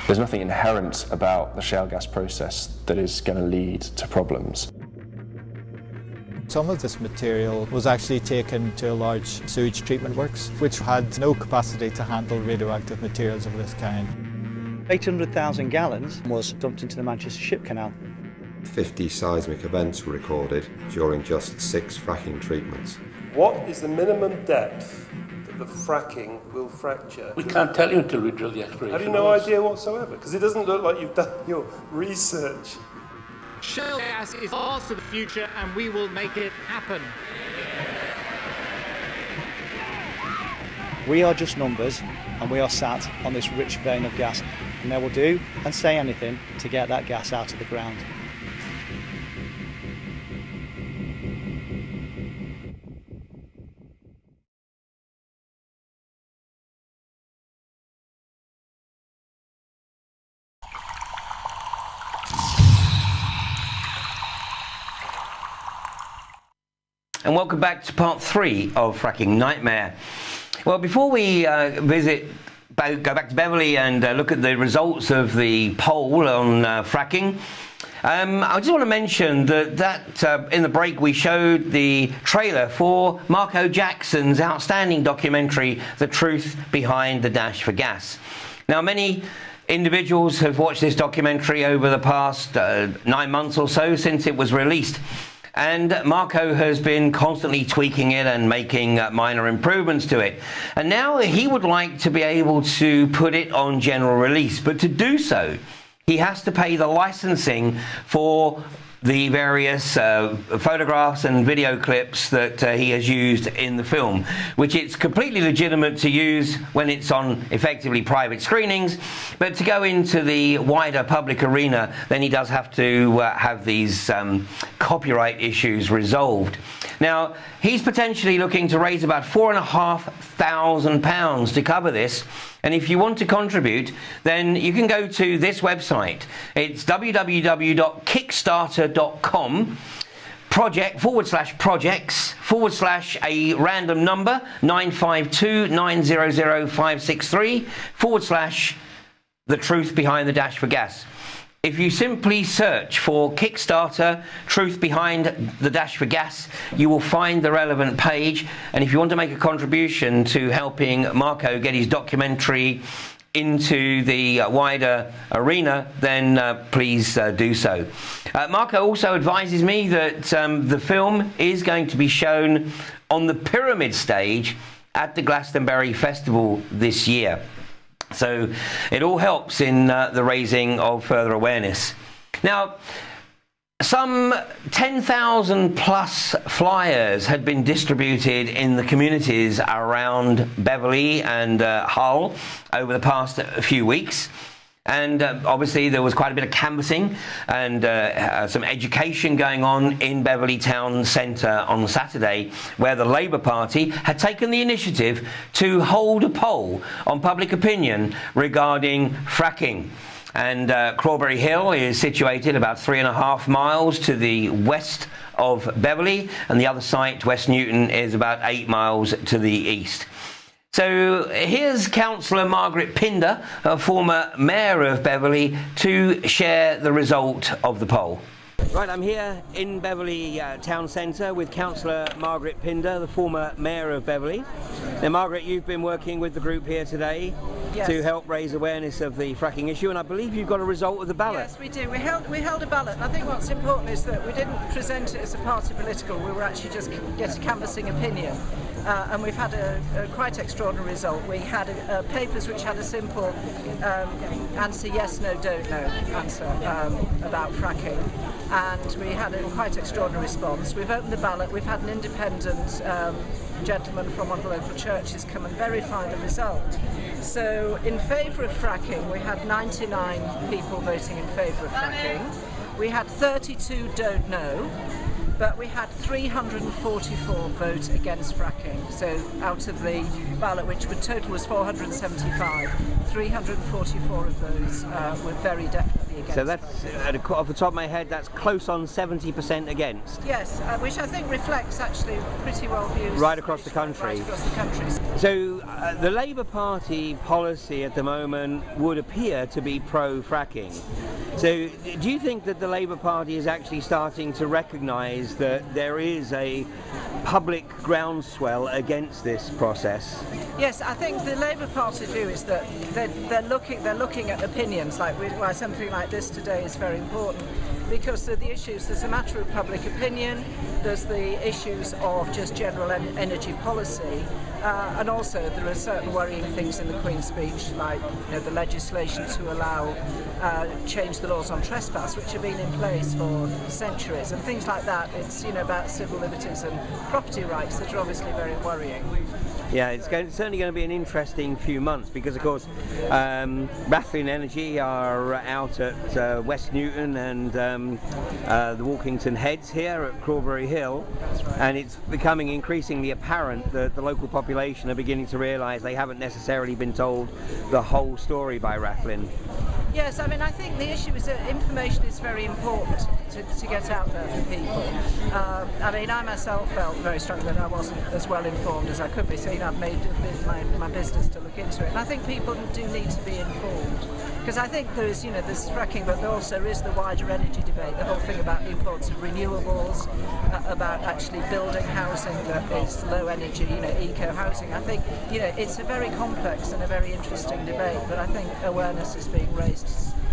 There's nothing inherent about the shale gas process that is going to lead to problems.
Some of this material was actually taken to a large sewage treatment works, which had no capacity to handle radioactive materials of this kind.
800,000 gallons was dumped into the Manchester Ship Canal.
50 seismic events were recorded during just 6 fracking treatments.
What is the minimum depth that the fracking will fracture?
We can't tell you until we drill the exploration.
Have you no idea whatsoever? Because it doesn't look like you've done your research.
Shale gas is also the future, and we will make it happen.
We are just numbers, and we are sat on this rich vein of gas, and they will do and say anything to get that gas out of the ground.
And welcome back to part 3 of Fracking Nightmare. Well, before we go back to Beverley and look at the results of the poll on fracking, I just want to mention that in the break we showed the trailer for Marco Jackson's outstanding documentary, The Truth Behind the Dash for Gas. Now, many individuals have watched this documentary over the past 9 months or so since it was released. And Marco has been constantly tweaking it and making minor improvements to it. And now he would like to be able to put it on general release. But to do so, he has to pay the licensing for the various photographs and video clips that he has used in the film, which it's completely legitimate to use when it's on effectively private screenings, but to go into the wider public arena, then he does have to have these copyright issues resolved. Now, he's potentially looking to raise about £4,500 to cover this. And if you want to contribute, then you can go to this website. It's www.kickstarter.com projects/ a random number 952900563 / the truth behind the dash for gas. If you simply search for Kickstarter, Truth Behind the Dash for Gas, you will find the relevant page. And if you want to make a contribution to helping Marco get his documentary into the wider arena, then please do so. Marco also advises me that the film is going to be shown on the Pyramid stage at the Glastonbury Festival this year. So it all helps in the raising of further awareness. Now, some 10,000 plus flyers had been distributed in the communities around Beverley and Hull over the past few weeks. And obviously there was quite a bit of canvassing and some education going on in Beverley Town Centre on Saturday, where the Labour Party had taken the initiative to hold a poll on public opinion regarding fracking. And Crawberry Hill is situated about 3.5 miles to the west of Beverley, and the other site, West Newton, is about 8 miles to the east. So here's Councillor Margaret Pinder, a former Mayor of Beverley, to share the result of the poll. Right, I'm here in Beverley Town Centre with Councillor Margaret Pinder, the former Mayor of Beverley. Now, Margaret, you've been working with the group here today to help raise awareness of the fracking issue, and I believe you've got a result of the ballot.
Yes, we do. We held a ballot, and I think what's important is that we didn't present it as a party political. We were actually just canvassing opinion. And we've had a quite extraordinary result. We had papers which had a simple answer yes, no, don't know answer about fracking, and we had a quite extraordinary response. We've opened the ballot. We've had an independent gentleman from one of the local churches come and verify the result. So in favour of fracking, we had 99 people voting in favour of fracking. We had 32 don't know. But we had 344 vote against fracking. So out of the ballot, which would total was 475, 344 of those were very definitely against.
So that's, off the top of my head, that's close on 70% against.
Yes, which I think reflects actually pretty well views.
Right across the country.
Right across the country.
So the Labour Party policy at the moment would appear to be pro-fracking. So do you think that the Labour Party is actually starting to recognise that there is a public groundswell against this process?
Yes, I think the Labour Party view is that they're looking at opinions, like why something like this today is very important, because of the issues. There's a matter of public opinion, there's the issues of just general energy policy, and also there are certain worrying things in the Queen's speech, like the legislation to allow change the laws on trespass, which have been in place for centuries, and things like that. It's about civil liberties and property rights that are obviously very worrying.
Yeah, it's certainly going to be an interesting few months because, of course, Rathlin Energy are out at West Newton and the Walkington Heads here at Crawberry Hill, and it's becoming increasingly apparent that the local population are beginning to realise they haven't necessarily been told the whole story by Rathlin.
Yes, I mean, I think the issue is that information is very important to get out there for people. I mean, I myself felt very strongly that I wasn't as well informed as I could be, so I've made it my business to look into it. And I think people do need to be informed. Because I think there's fracking, but there also is the wider energy debate, the whole thing about the importance of renewables, about actually building housing that is low energy, eco housing. I think, it's a very complex and a very interesting debate, but I think awareness is being raised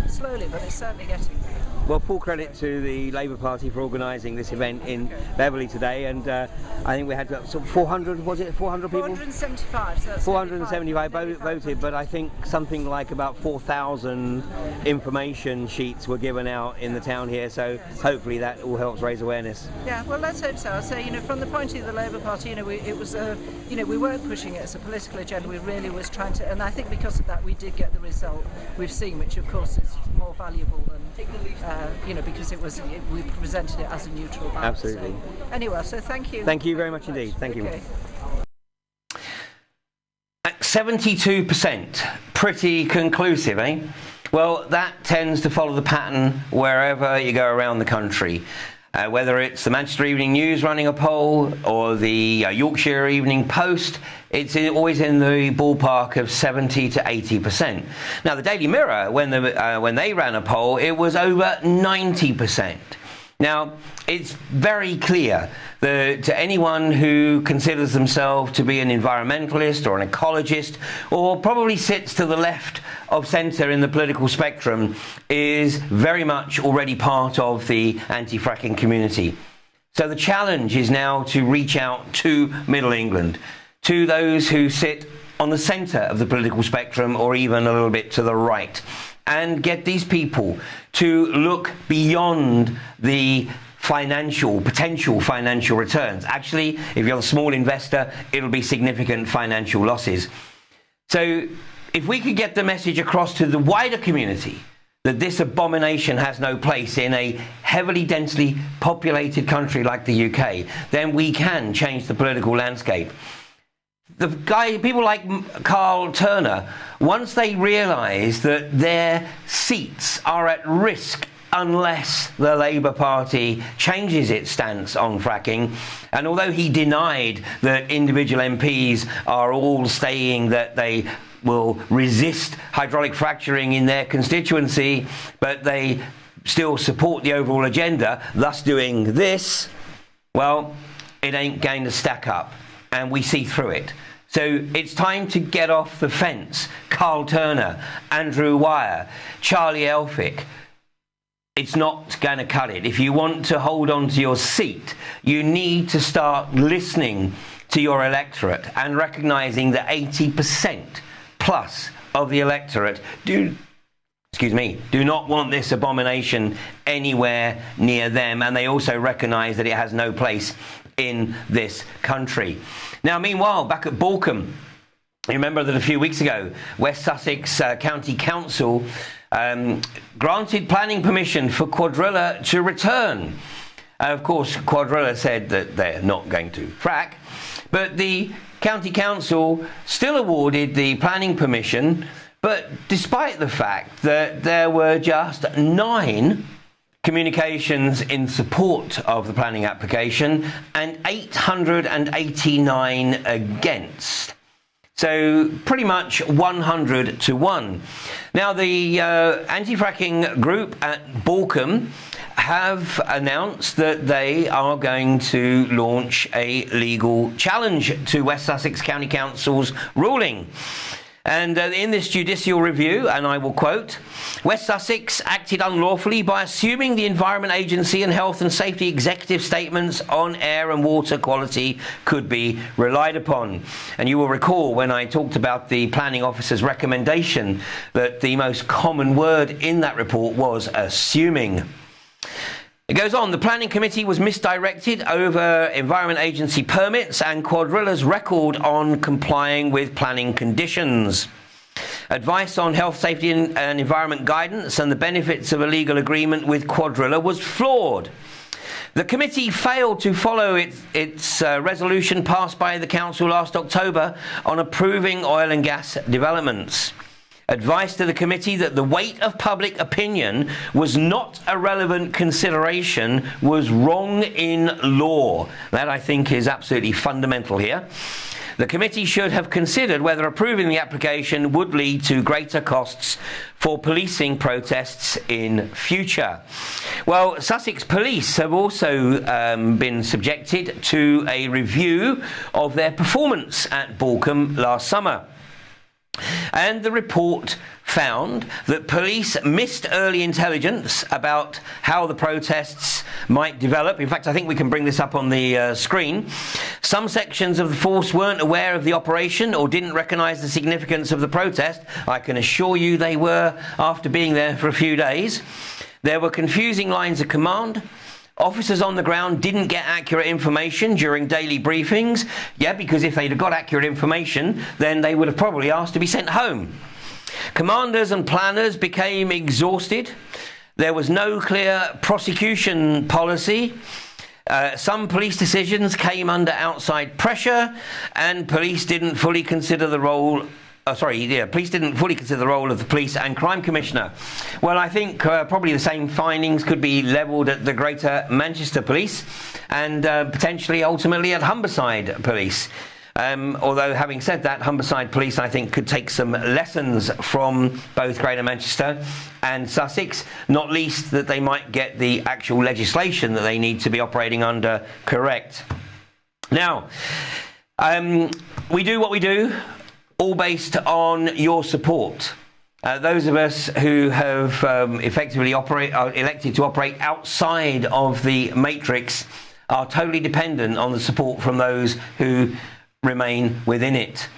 slowly, but it's certainly getting there.
Well, full credit to the Labour Party for organising this event in Beverley today, and I think we had sort of 400, was it 400 people?
475, so that's
475 voted, but I think something like about 4,000 information sheets were given out in the town here, so hopefully that all helps raise awareness.
Yeah, well, let's hope so. I say, from the point of view of the Labour Party, it was, we weren't pushing it as a political agenda. We really was trying to, and I think because of that, we did get the result we've seen, which of course is more valuable than, because we presented it as a neutral ballot.
Absolutely.
So, anyway, so thank you.
Thank you very much indeed. Thank you.
At 72%, pretty conclusive, eh? Well, that tends to follow the pattern wherever you go around the country. Whether it's the Manchester Evening News running a poll or the Yorkshire Evening Post, it's always in the ballpark of 70 to 80%. Now, the Daily Mirror, when they ran a poll, it was over 90%. Now, it's very clear that to anyone who considers themselves to be an environmentalist or an ecologist, or probably sits to the left of centre in the political spectrum, is very much already part of the anti-fracking community. So the challenge is now to reach out to Middle England, to those who sit on the centre of the political spectrum or even a little bit to the right, and get these people to look beyond the potential financial returns. Actually, if you're a small investor, it'll be significant financial losses. So if we could get the message across to the wider community that this abomination has no place in a heavily densely populated country like the UK, then we can change the political landscape. People like Carl Turner, once they realise that their seats are at risk unless the Labour Party changes its stance on fracking, and although he denied that individual MPs are all saying that they will resist hydraulic fracturing in their constituency, but they still support the overall agenda, thus doing this, well, it ain't going to stack up, and we see through it. So it's time to get off the fence. Carl Turner, Andrew Wire, Charlie Elphick. It's not going to cut it. If you want to hold on to your seat, you need to start listening to your electorate and recognising that 80% plus of the electorate do not want this abomination anywhere near them, and they also recognise that it has no place in this country. Now, meanwhile, back at Balcombe, you remember that a few weeks ago, West Sussex County Council granted planning permission for Quadrilla to return. Of course, Quadrilla said that they're not going to frack, but the County Council still awarded the planning permission, but despite the fact that there were just 9 communications in support of the planning application and 889 against. So pretty much 100 to 1. Now, the anti-fracking group at Balcombe have announced that they are going to launch a legal challenge to West Sussex County Council's ruling. And in this judicial review, and I will quote, West Sussex acted unlawfully by assuming the Environment Agency and Health and Safety executive statements on air and water quality could be relied upon. And you will recall when I talked about the planning officer's recommendation that the most common word in that report was assuming. It goes on, the planning committee was misdirected over Environment Agency permits and Quadrilla's record on complying with planning conditions. Advice on health, safety and environment guidance and the benefits of a legal agreement with Quadrilla was flawed. The committee failed to follow its resolution passed by the council last October on approving oil and gas developments. Advice to the committee that the weight of public opinion was not a relevant consideration was wrong in law. That, I think, is absolutely fundamental here. The committee should have considered whether approving the application would lead to greater costs for policing protests in future. Well, Sussex Police have also been subjected to a review of their performance at Balcombe last summer. And the report found that police missed early intelligence about how the protests might develop. In fact, I think we can bring this up on the screen. Some sections of the force weren't aware of the operation or didn't recognise the significance of the protest. I can assure you they were after being there for a few days. There were confusing lines of command. Officers on the ground didn't get accurate information during daily briefings. Yeah, because if they'd have got accurate information, then they would have probably asked to be sent home. Commanders and planners became exhausted. There was no clear prosecution policy. Some police decisions came under outside pressure, and police didn't fully consider the role. Police didn't fully consider the role of the police and crime commissioner. Well, I think probably the same findings could be levelled at the Greater Manchester Police and potentially ultimately at Humberside Police. Although, having said that, Humberside Police, I think, could take some lessons from both Greater Manchester and Sussex, not least that they might get the actual legislation that they need to be operating under correct. Now, we do what we do, all based on your support. Those of us who have effectively elected to operate outside of the matrix are totally dependent on the support from those who remain within it.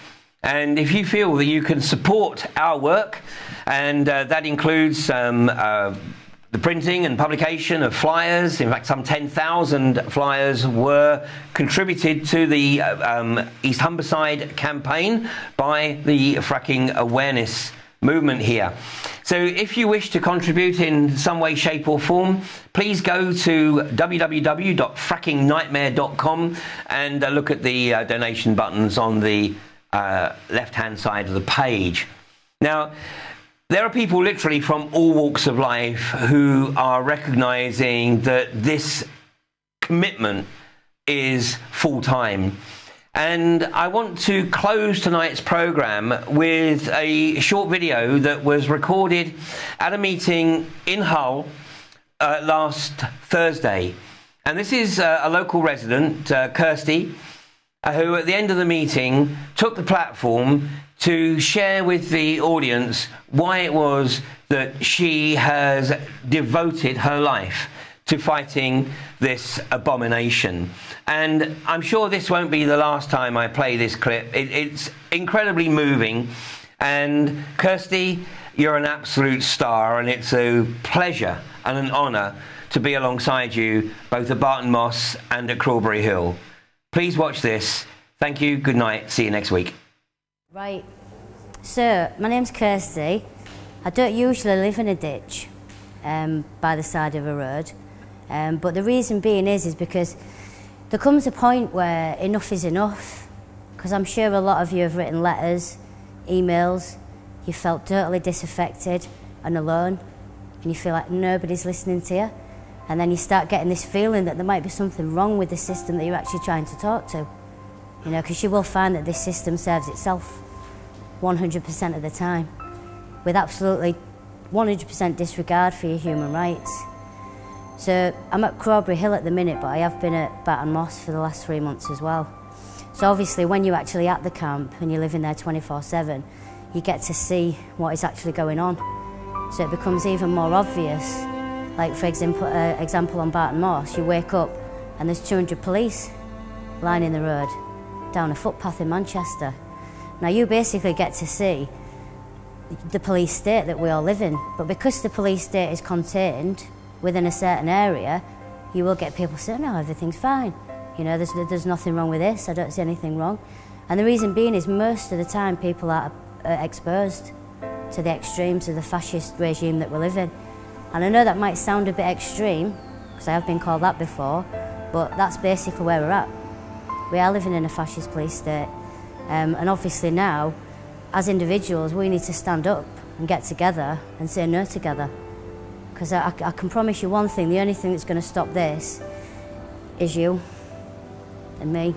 And if you feel that you can support our work, and that includes the printing and publication of flyers. In fact, some 10,000 flyers were contributed to the East Humberside campaign by the fracking awareness movement here. So if you wish to contribute in some way, shape or form, please go to www.frackingnightmare.com and look at the donation buttons on the left-hand side of the page. Now, there are people literally from all walks of life who are recognising that this commitment is full-time. And I want to close tonight's programme with a short video that was recorded at a meeting in Hull last Thursday. And this is a local resident, Kirsty, who at the end of the meeting took the platform to share with the audience why it was that she has devoted her life to fighting this abomination. And I'm sure this won't be the last time I play this clip. It's incredibly moving. And Kirsty, you're an absolute star, and it's a pleasure and an honour to be alongside you both at Barton Moss and at Crawberry Hill. Please watch this. Thank you. Good night. See you next week.
Right, so my name's Kirsty. I don't usually live in a ditch by the side of a road, but the reason being is because there comes a point where enough is enough, because I'm sure a lot of you have written letters, emails, you felt totally disaffected and alone, and you feel like nobody's listening to you, and then you start getting this feeling that there might be something wrong with the system that you're actually trying to talk to. You know, because you will find that this system serves itself 100% of the time, with absolutely 100% disregard for your human rights. So I'm at Crawberry Hill at the minute, but I have been at Barton Moss for the last 3 months as well. So obviously when you're actually at the camp and you're living there 24/7, you get to see what is actually going on. So it becomes even more obvious. Like for example on Barton Moss, you wake up and there's 200 police lining the road down a footpath in Manchester. Now you basically get to see the police state that we all live in, but because the police state is contained within a certain area, you will get people saying, no, everything's fine. You know, there's nothing wrong with this, I don't see anything wrong. And the reason being is most of the time people are exposed to the extremes of the fascist regime that we live in. And I know that might sound a bit extreme, because I have been called that before, but that's basically where we're at. We are living in a fascist police state, and obviously now, as individuals, we need to stand up and get together and say no together. Because I can promise you one thing, the only thing that's going to stop this is you and me.